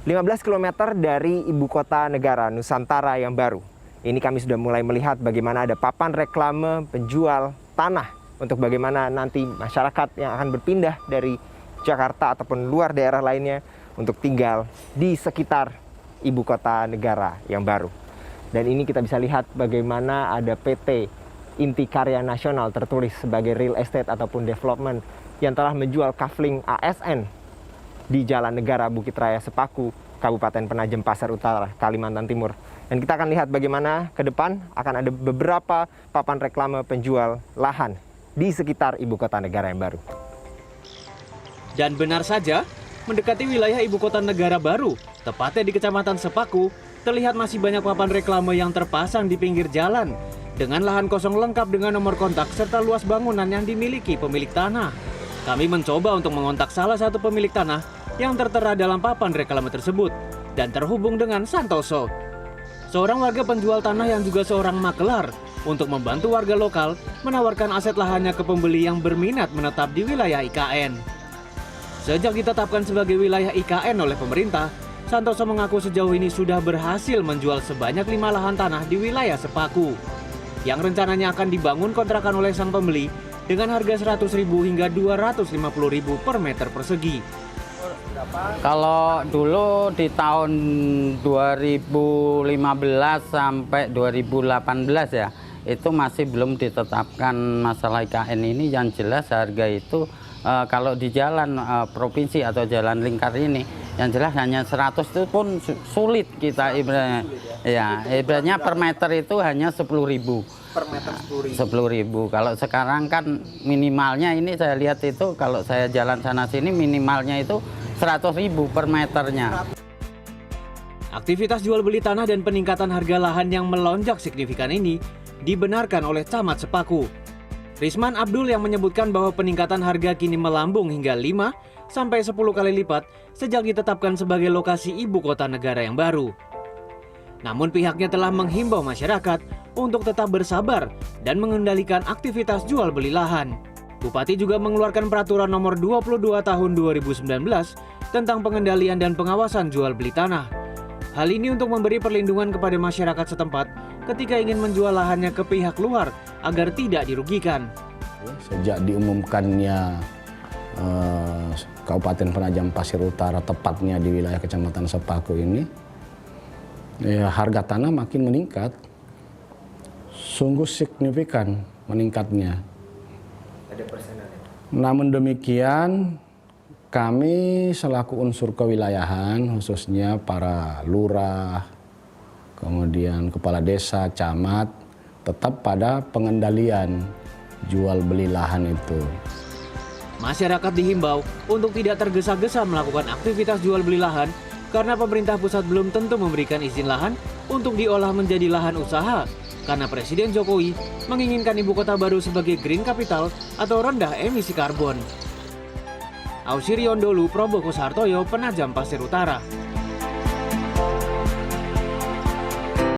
15 km dari ibu kota negara Nusantara yang baru. Ini kami sudah mulai melihat bagaimana ada papan reklame penjual tanah untuk bagaimana nanti masyarakat yang akan berpindah dari Jakarta ataupun luar daerah lainnya untuk tinggal di sekitar ibu kota negara yang baru. Dan ini kita bisa lihat bagaimana ada PT Inti Karya Nasional tertulis sebagai real estate ataupun development yang telah menjual kafling ASN di Jalan Negara Bukit Raya Sepaku, Kabupaten Penajam Pasir Utara, Kalimantan Timur. Dan kita akan lihat bagaimana ke depan akan ada beberapa papan reklame penjual lahan di sekitar ibu kota negara yang baru. Dan benar saja, mendekati wilayah ibu kota negara baru, tepatnya di Kecamatan Sepaku, terlihat masih banyak papan reklame yang terpasang di pinggir jalan dengan lahan kosong lengkap dengan nomor kontak serta luas bangunan yang dimiliki pemilik tanah. Kami mencoba untuk mengontak salah satu pemilik tanah yang tertera dalam papan reklame tersebut dan terhubung dengan Santoso, seorang warga penjual tanah yang juga seorang makelar, untuk membantu warga lokal menawarkan aset lahannya ke pembeli yang berminat menetap di wilayah IKN. Sejak ditetapkan sebagai wilayah IKN oleh pemerintah, Santoso mengaku sejauh ini sudah berhasil menjual sebanyak 5 lahan tanah di wilayah Sepaku, yang rencananya akan dibangun kontrakan oleh sang pembeli dengan harga Rp100.000 hingga Rp250.000 per meter persegi. Kalau dulu di tahun 2015 sampai 2018 ya, itu masih belum ditetapkan masalah IKN ini. Yang jelas harga itu kalau di jalan provinsi atau jalan lingkar ini, yang jelas hanya 100 itu pun sulit kita ibaratnya. Ya, ibaratnya per meter itu hanya 10.000. Per meter 10.000. Kalau sekarang kan minimalnya ini saya lihat itu kalau saya jalan sana sini minimalnya itu 100.000 per meternya. Aktivitas jual beli tanah dan peningkatan harga lahan yang melonjak signifikan ini dibenarkan oleh Camat Sepaku. Risman Abdul yang menyebutkan bahwa peningkatan harga kini melambung hingga 5 sampai 10 kali lipat sejak ditetapkan sebagai lokasi ibu kota negara yang baru. Namun pihaknya telah menghimbau masyarakat untuk tetap bersabar dan mengendalikan aktivitas jual beli lahan. Bupati juga mengeluarkan peraturan nomor 22 tahun 2019 tentang pengendalian dan pengawasan jual beli tanah. Hal ini untuk memberi perlindungan kepada masyarakat setempat ketika ingin menjual lahannya ke pihak luar agar tidak dirugikan. Sejak diumumkannya Kabupaten Penajam Pasir Utara, tepatnya di wilayah Kecamatan Sepaku ini, ya, harga tanah makin meningkat, sungguh signifikan meningkatnya. Ada persenannya. Namun demikian, kami selaku unsur kewilayahan, khususnya para lurah, kemudian kepala desa, camat, tetap pada pengendalian jual beli lahan itu. Masyarakat dihimbau untuk tidak tergesa-gesa melakukan aktivitas jual beli lahan karena pemerintah pusat belum tentu memberikan izin lahan untuk diolah menjadi lahan usaha, karena Presiden Jokowi menginginkan ibu kota baru sebagai green capital atau rendah emisi karbon. Ausirion Dholu, Probokus Hartoyo, Penajam Pasir Utara.